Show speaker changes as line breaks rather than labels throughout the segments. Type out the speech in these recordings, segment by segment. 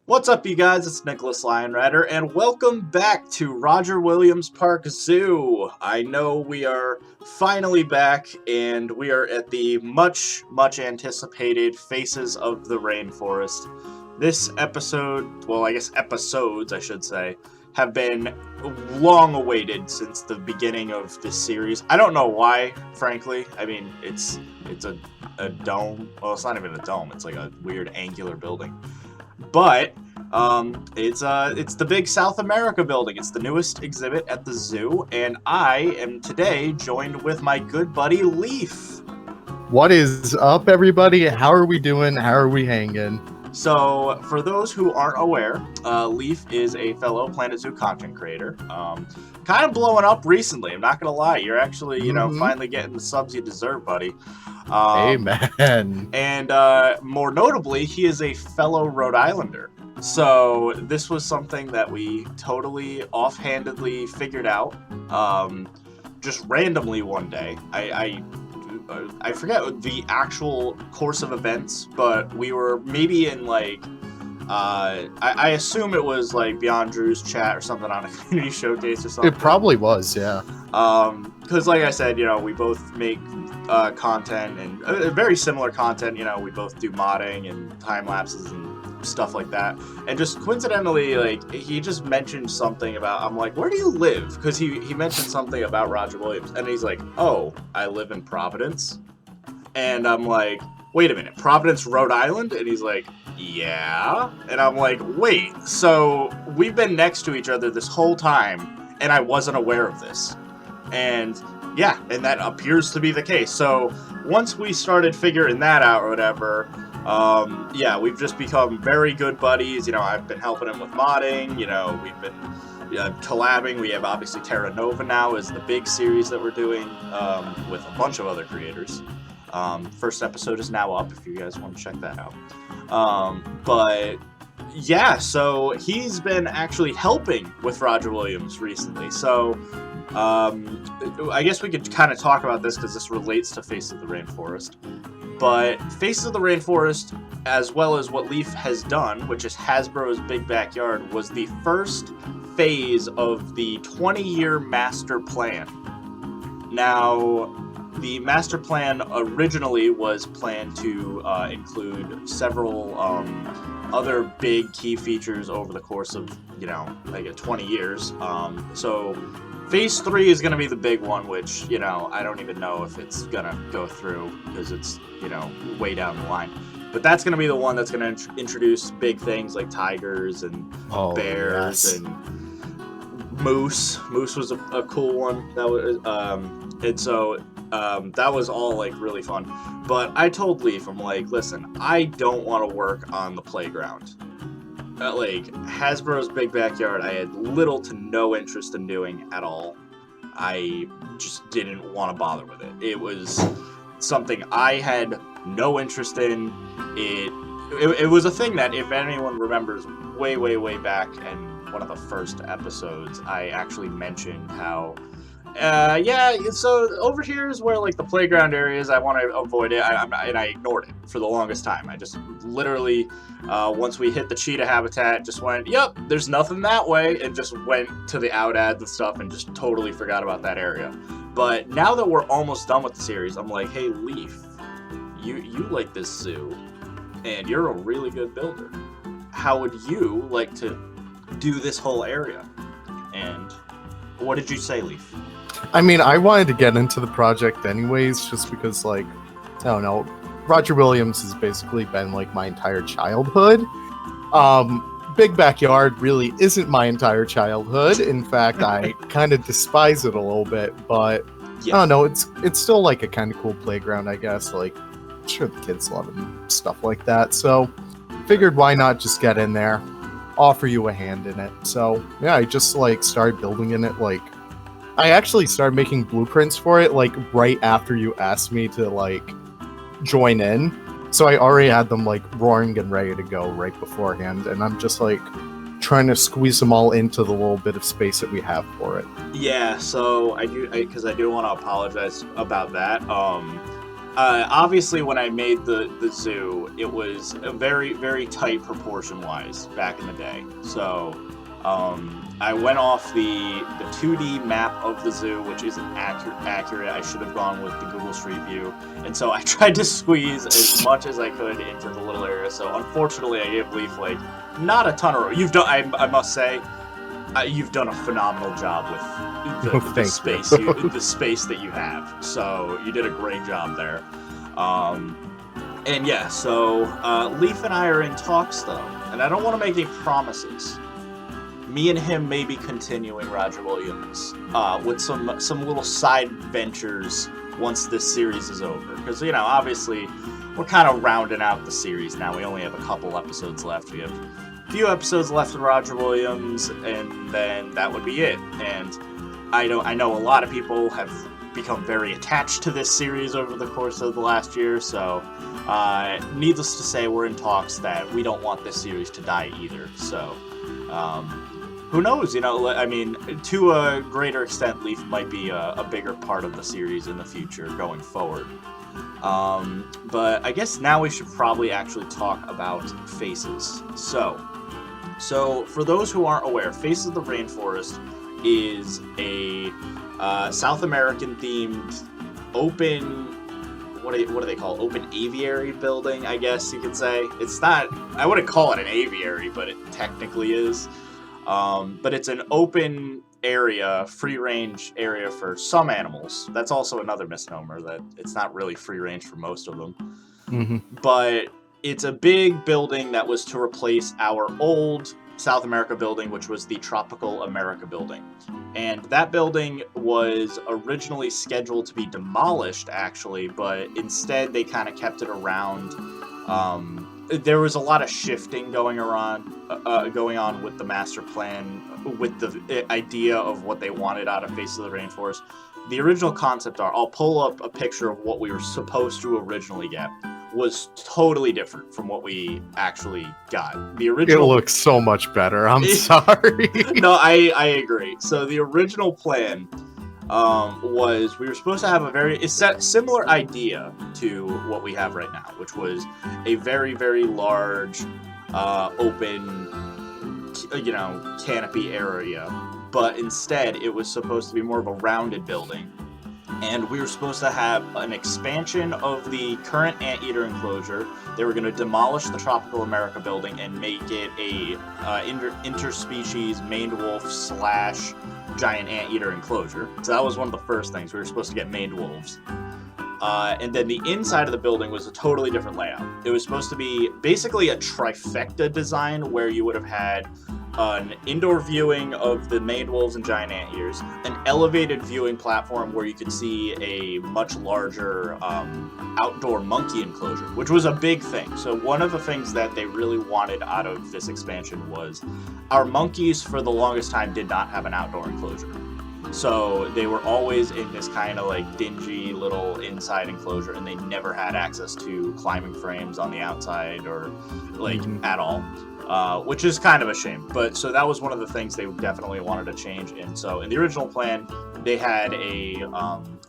What's up, you guys? It's IAmTheLionRider, and welcome back to Roger Williams Park Zoo. I know we are finally back, and we are at the much anticipated Faces of the Rainforest. This episode, well, I guess episodes, I should say, have been long awaited since the beginning of this series. I don't know why, frankly. I mean, it's a dome. Well, it's not even a dome. It's like a weird angular building. But it's the big South America building. It's the newest exhibit at the zoo, and I am today joined with my good buddy Leaf.
What is up, everybody? How are we doing? How are we hanging?
So, for those who aren't aware, Leaf is a fellow Planet Zoo content creator. Kind of blowing up recently. I'm not gonna lie. You're actually, finally getting the subs you deserve, buddy.
Amen.
And more notably, he is a fellow Rhode Islander. So this was something that we totally offhandedly figured out, just randomly one day. I forget the actual course of events, but we were maybe in like, I assume it was like Beyond Drew's chat or something on a community showcase or something.
It probably was, yeah.
Because like I said, we both make content and very similar content. We both do modding and time lapses and stuff like that. And just coincidentally, like, he just mentioned something about, I'm like, where do you live? Because he mentioned something about Roger Williams, and he's like, oh, I live in Providence. And I'm like, wait a minute, Providence, Rhode Island? And he's like, yeah. And I'm like, wait, so we've been next to each other this whole time, and I wasn't aware of this. And yeah, and that appears to be the case. So once we started figuring that out or whatever, we've just become very good buddies. I've been helping him with modding. We've been collabing. We have obviously Terra Nova now is the big series that we're doing with a bunch of other creators. First episode is now up if you guys want to check that out. But yeah, so he's been actually helping with Roger Williams recently. So I guess we could kind of talk about this because this relates to Face of the Rainforest. But Faces of the Rainforest, as well as what Leaf has done, which is Hasbro's Big Backyard, was the first phase of the 20-year master plan. Now, the master plan originally was planned to include several other big key features over the course of, 20 years. So Phase 3 is going to be the big one, which, I don't even know if it's going to go through because it's, way down the line. But that's going to be the one that's going to introduce big things like tigers and bears and moose. Moose was a cool one. That was, and so that was all like really fun. But I told Leaf, I'm like, listen, I don't want to work on the playground. Like, Hasbro's Big Backyard, I had little to no interest in doing at all. I just didn't want to bother with it. It was something I had no interest in. It was a thing that, if anyone remembers, way back in one of the first episodes, I actually mentioned how so over here is where, like, the playground areas, I want to avoid it, and I ignored it for the longest time. I just literally, once we hit the cheetah habitat, just went, yep, there's nothing that way, and just went to the out ads and stuff and just totally forgot about that area. But now that we're almost done with the series, I'm like, hey, Leaf, you like this zoo, and you're a really good builder. How would you like to do this whole area? And what did you say, Leaf?
I mean, I wanted to get into the project anyways, just because, like, I don't know, Roger Williams has basically been, like, my entire childhood. Big Backyard really isn't my entire childhood. In fact, I kind of despise it a little bit, but yeah. I don't know, it's still, like, a kind of cool playground, I guess. Like, I'm sure the kids love it and stuff like that. So, figured why not just get in there, offer you a hand in it. So, yeah, I just, like, started building in it, like, I actually started making blueprints for it, like, right after you asked me to, like, join in. So I already had them, like, roaring and ready to go right beforehand, and I'm just, like, trying to squeeze them all into the little bit of space that we have for it.
Yeah, so I do want to apologize about that. Obviously, when I made the zoo, it was a very, very tight proportion-wise back in the day. So I went off the 2D map of the zoo, which isn't accurate. I should have gone with the Google Street View. And so I tried to squeeze as much as I could into the little area. So unfortunately, I gave Leaf, like, not a ton of... You've done, I must say, you've done a phenomenal job with the space the space that you have. So you did a great job there. And yeah, so Leaf and I are in talks, though. And I don't want to make any promises. Me and him may be continuing Roger Williams with some little side ventures once this series is over. Because, you know, obviously, we're kind of rounding out the series now. We only have a couple episodes left. We have a few episodes left of Roger Williams, and then that would be it. And I know a lot of people have become very attached to this series over the course of the last year, so needless to say, we're in talks that we don't want this series to die either. So who knows, you know, I mean, to a greater extent, Leaf might be a bigger part of the series in the future going forward. But I guess now we should probably actually talk about Faces. So for those who aren't aware, Faces of the Rainforest is a South American themed open, what do they call it? Open aviary building, I guess you could say. It's not, I wouldn't call it an aviary, but it technically is. But it's an open area, free range area for some animals. That's also another misnomer, that it's not really free range for most of them.
Mm-hmm.
But it's a big building that was to replace our old South America building, which was the Tropical America building. And that building was originally scheduled to be demolished, actually, but instead they kind of kept it around. There was a lot of shifting going on with the master plan, with the idea of what they wanted out of Faces of the Rainforest. The original concept art, I'll pull up a picture of what we were supposed to originally get, was totally different from what we actually got. The original... It
looks so much better. I'm sorry.
No, I agree. So the original plan was we were supposed to have a very similar idea to what we have right now, which was a very, very large open, you know, canopy area. But instead, it was supposed to be more of a rounded building. And we were supposed to have an expansion of the current Anteater Enclosure. They were going to demolish the Tropical America building and make it a interspecies maned wolf / giant Anteater Enclosure. So that was one of the first things. We were supposed to get maned wolves. And then the inside of the building was a totally different layout. It was supposed to be basically a trifecta design where you would have had an indoor viewing of the maned wolves and giant anteaters, an elevated viewing platform where you could see a much larger outdoor monkey enclosure, which was a big thing. So one of the things that they really wanted out of this expansion was our monkeys for the longest time did not have an outdoor enclosure. So they were always in this kind of like dingy little inside enclosure, and they never had access to climbing frames on the outside or like at all. Which is kind of a shame. But so that was one of the things they definitely wanted to change. And so in the original plan, they had a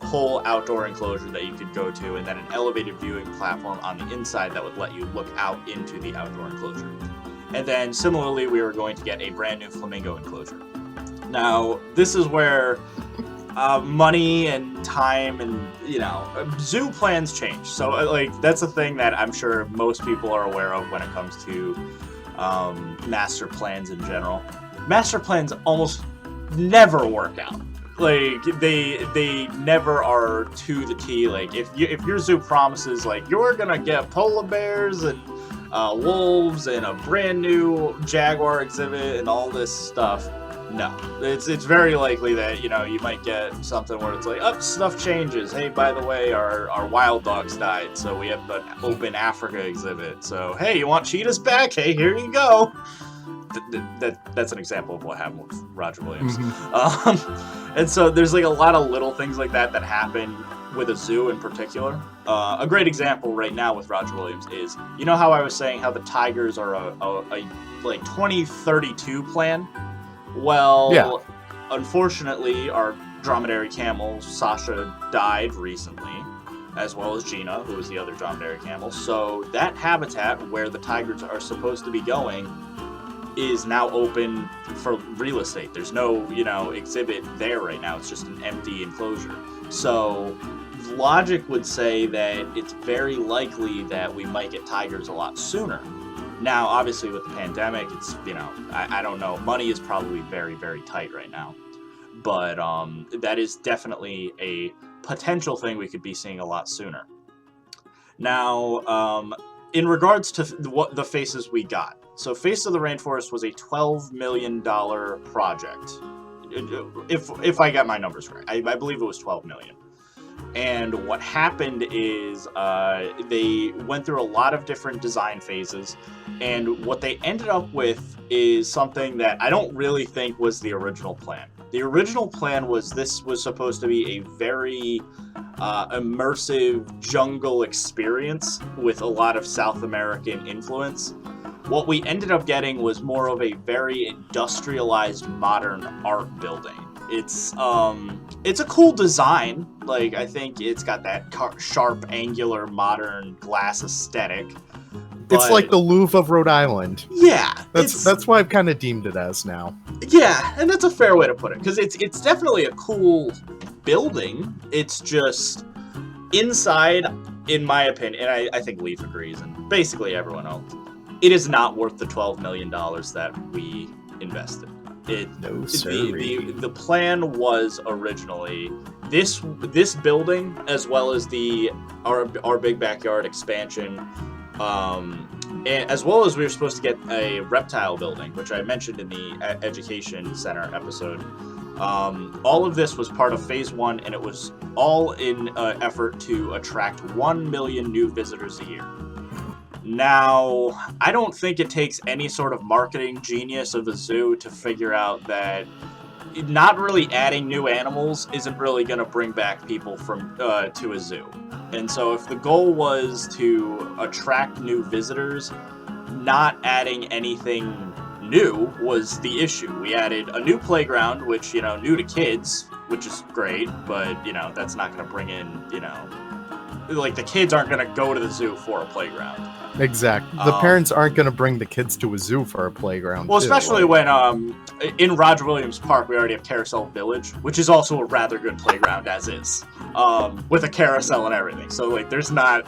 whole outdoor enclosure that you could go to, and then an elevated viewing platform on the inside that would let you look out into the outdoor enclosure. And then similarly, we were going to get a brand new Flamingo Enclosure. Now, this is where money and time and, you know, zoo plans change. So like that's a thing that I'm sure most people are aware of when it comes to master plans in general. Master plans almost never work out. Like they never are to the T. Like if your zoo promises like you're gonna get polar bears and wolves and a brand new jaguar exhibit and all this stuff, no, it's very likely that, you know, you might get something where it's like, stuff changes. Hey, by the way, our wild dogs died, so we have an open Africa exhibit. So, hey, you want cheetahs back? Hey, here you go. That's an example of what happened with Roger Williams. And so there's like a lot of little things like that happen with a zoo in particular. A great example right now with Roger Williams is, you know how I was saying how the tigers are a like 2032 plan? Well, yeah. Unfortunately, our dromedary camel, Sasha, died recently. as well as Gina, who is the other dromedary camel. So that habitat where the tigers are supposed to be going is now open for real estate. There's no, exhibit there right now. It's just an empty enclosure. So logic would say that it's very likely that we might get tigers a lot sooner. Now, obviously, with the pandemic, it's, I don't know. Money is probably very, very tight right now. But that is definitely a potential thing we could be seeing a lot sooner. Now, in regards to what the faces we got. So Face of the Rainforest was a $12 million project. If I got my numbers right. I believe it was $12 million. And what happened is they went through a lot of different design phases, and what they ended up with is something that I don't really think was the original plan. The original plan was this was supposed to be a very immersive jungle experience with a lot of South American influence. What we ended up getting was more of a very industrialized modern art building. It's a cool design. Like, I think it's got that sharp, angular, modern glass aesthetic.
It's like the Louvre of Rhode Island.
Yeah.
That's why I've kind of deemed it as now.
Yeah, and that's a fair way to put it, because it's definitely a cool building. It's just inside, in my opinion, and I think Leaf agrees, and basically everyone else, it is not worth the $12 million that we invested.
No, sir.
The plan was originally this building, as well as our big backyard expansion, and as well as we were supposed to get a reptile building, which I mentioned in the education center episode. All of this was part of phase 1, and it was all in an effort to attract 1 million new visitors a year. Now, I don't think it takes any sort of marketing genius of a zoo to figure out that not really adding new animals isn't really going to bring back people from to a zoo. And so if the goal was to attract new visitors, not adding anything new was the issue. We added a new playground, which, new to kids, which is great, but, that's not going to bring in, like, the kids aren't going to go to the zoo for a playground.
Exactly. The parents aren't going to bring the kids to a zoo for a playground.
Well, especially when in Roger Williams Park, we already have Carousel Village, which is also a rather good playground as is, with a carousel and everything. So, like, there's not,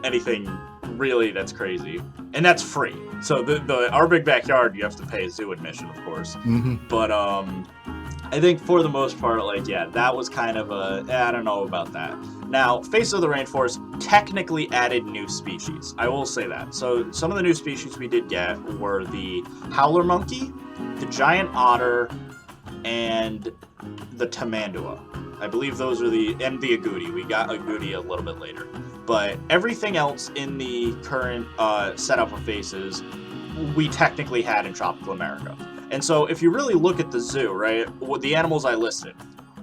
anything really that's crazy. And that's free. So our big backyard, you have to pay a zoo admission, of course.
Mm-hmm.
But I think for the most part, like, yeah, that was kind of I don't know about that. Now, Face of the Rainforest technically added new species. I will say that. So some of the new species we did get were the howler monkey, the giant otter, and the tamandua. I believe those are and the agouti. We got agouti a little bit later. But everything else in the current setup of Faces, we technically had in Tropical America. And so if you really look at the zoo, right, with the animals I listed,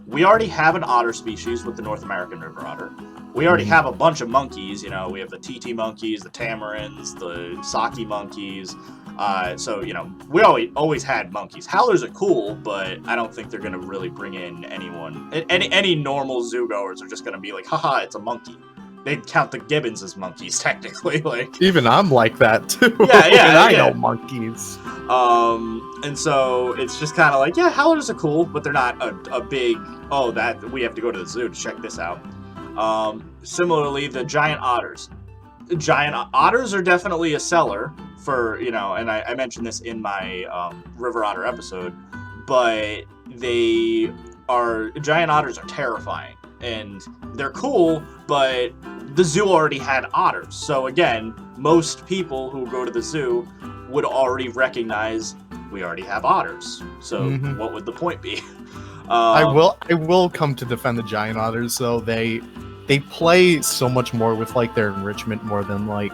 we already have an otter species with the North American river otter. We already have a bunch of monkeys. We have the TT monkeys, the tamarins, the Saki monkeys. So, we always had monkeys. Howlers are cool, but I don't think they're going to really bring in anyone. Any normal zoo goers are just going to be like, haha, it's a monkey. They'd count the gibbons as monkeys, technically. Like,
even I'm like that, too.
Yeah.
I know monkeys.
And so it's just kind of like, yeah, howlers are cool, but they're not a big, that we have to go to the zoo to check this out. Similarly, the giant otters. Giant otters are definitely a seller for, and I mentioned this in my River Otter episode, but giant otters are terrifying. And they're cool, but the zoo already had otters. So again, most people who go to the zoo would already recognize we already have otters. So what would the point be?
I will come to defend the giant otters, though. They play so much more with, like, their enrichment more than, like,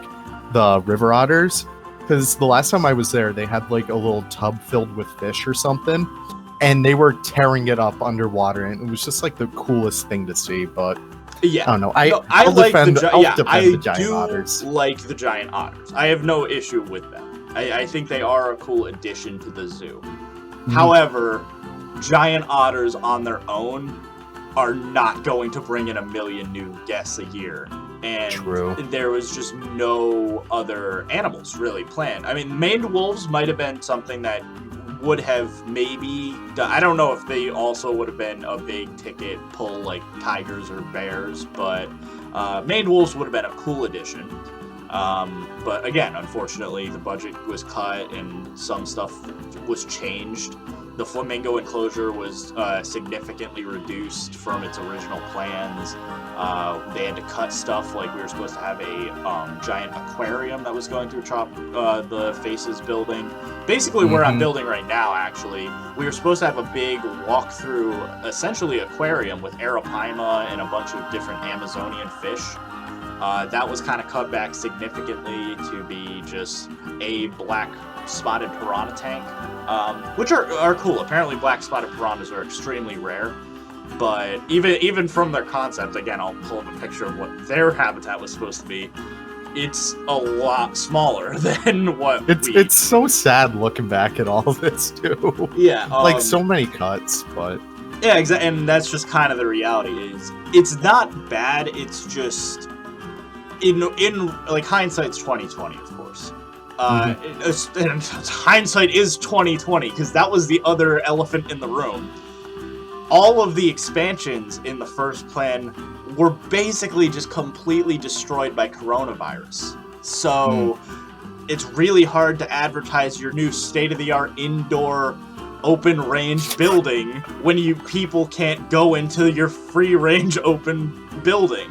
the river otters. Because the last time I was there, they had, like, a little tub filled with fish or something. And they were tearing it up underwater, and it was just, like, the coolest thing to see. But
yeah,
I don't know. I'll defend the giant otters.
Like the giant otters. I have no issue with them. I think they are a cool addition to the zoo. However, giant otters on their own are not going to bring in 1 million new guests a year. And
True.
there was just no other animals really planned. I mean, maned wolves might have been something that would have maybe done. I don't know if they also would have been a big ticket pull like tigers or bears, but maned wolves would have been a cool addition. But again, unfortunately, the budget was cut and some stuff was changed. The Flamingo Enclosure was significantly reduced from its original plans. They had to cut stuff, like we were supposed to have a giant aquarium that was going through the Faces building. Basically where I'm building right now, actually. We were supposed to have a big walk-through, essentially aquarium with arapaima and a bunch of different Amazonian fish. That was kind of cut back significantly to be just a black spotted piranha tank, which are cool. Apparently black spotted piranhas are extremely rare, but even from their concept, again, I'll pull up a picture of what their habitat was supposed to be. It's a lot smaller than what
it's so sad looking back at all this too.
Yeah,
like so many cuts, but
yeah, exactly. And that's just kind of the reality. Is it's not bad. It's just in like hindsight's 2020, of course. And hindsight is 2020 because that was the other elephant in the room. All of the expansions in the first plan were basically just completely destroyed by coronavirus. So it's really hard to advertise your new state-of-the-art indoor open range building when people can't go into your free range open building.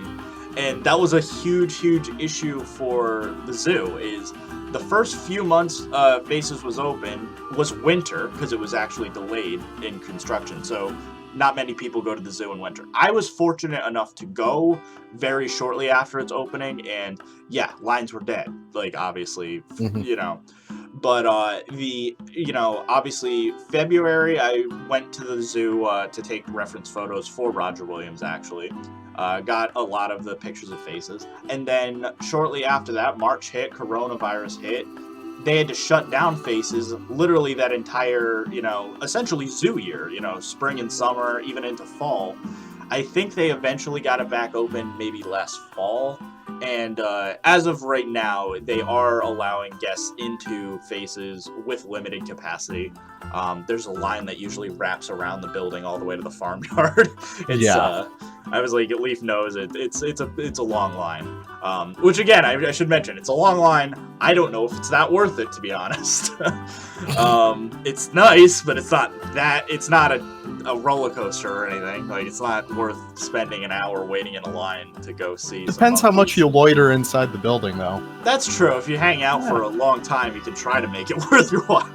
And that was a huge issue for the zoo. Is the first few months Faces was open was winter because it was actually delayed in construction. So not many people go to the zoo in winter. I was fortunate enough to go very shortly after its opening, and yeah, lines were dead. Like obviously, you know. But obviously February I went to the zoo to take reference photos for Roger Williams, actually. Got a lot of the pictures of Faces. And then shortly after that, March hit, coronavirus hit. They had to shut down Faces literally that entire, essentially zoo year, spring and summer, even into fall. I think they eventually got it back open maybe last fall. And as of right now, they are allowing guests into Faces with limited capacity. There's a line that usually wraps around the building all the way to the farmyard. I was like, Leaf knows it. It's a long line. Which again, I should mention, it's a long line. I don't know if it's that worth it, to be honest. It's nice, but it's not that. It's not a roller coaster or anything. Like, it's not worth spending an hour waiting in a line to go see.
Depends how much you loiter inside the building, though.
That's true. If you hang out for a long time, you can try to make it worth your while.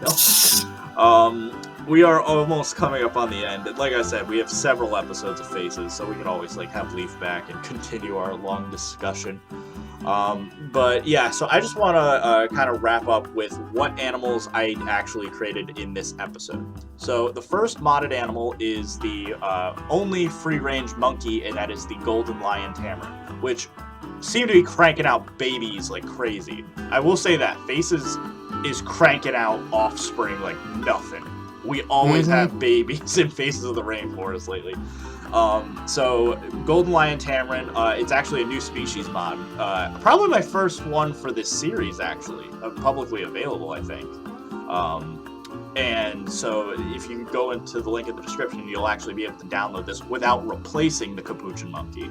We are almost coming up on the end. Like I said, we have several episodes of Faces, so we can always have Leaf back and continue our long discussion. But yeah, so I just want to kind of wrap up with what animals I actually created in this episode. So the first modded animal is the only free-range monkey, and that is the golden lion tamarin, which seem to be cranking out babies like crazy. I will say that Faces is cranking out offspring like nothing. We always have babies in Faces of the Rainforest lately. So golden lion tamarin, it's actually a new species mod. Probably my first one for this series, actually. Publicly available, I think. And so if you go into the link in the description, you'll actually be able to download this without replacing the capuchin monkey.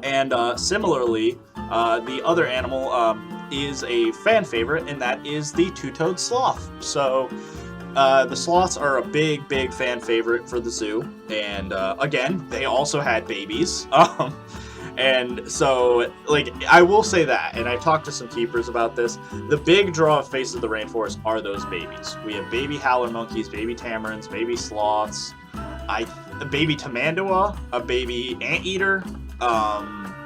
And similarly, the other animal is a fan favorite, and that is the two-toed sloth. So the sloths are a big fan favorite for the zoo, and again, they also had babies. And so, I will say that, and I talked to some keepers about this, the big draw of Faces of the Rainforest are those babies. We have baby howler monkeys, baby tamarins, baby sloths, a baby tamandua, a baby anteater,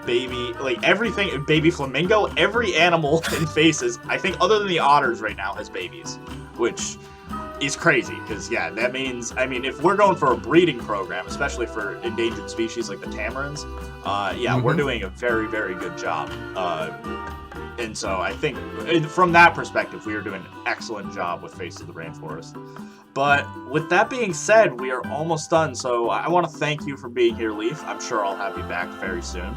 baby, everything, baby flamingo, every animal in Faces, I think other than the otters right now, has babies, which is crazy, because that means, if we're going for a breeding program, especially for endangered species like the tamarins, we're doing a very good job. And so I think from that perspective, we are doing an excellent job with Faces of the Rainforest. But with that being said, we are almost done. So I want to thank you for being here, Leaf. I'm sure I'll have you back very soon.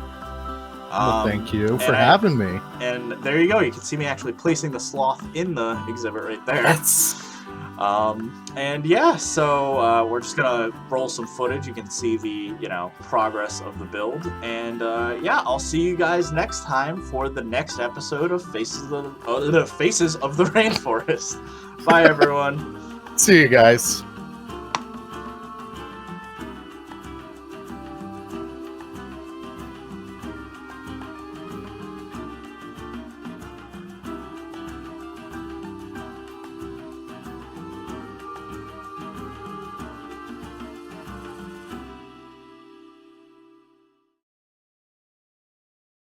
Well, thank you for having me.
And there you go. You can see me actually placing the sloth in the exhibit right there.
Yes.
And yeah, so we're just gonna roll some footage. You can see the progress of the build. And yeah, I'll see you guys next time for the next episode of Faces of the Rainforest. Bye, everyone.
See you guys.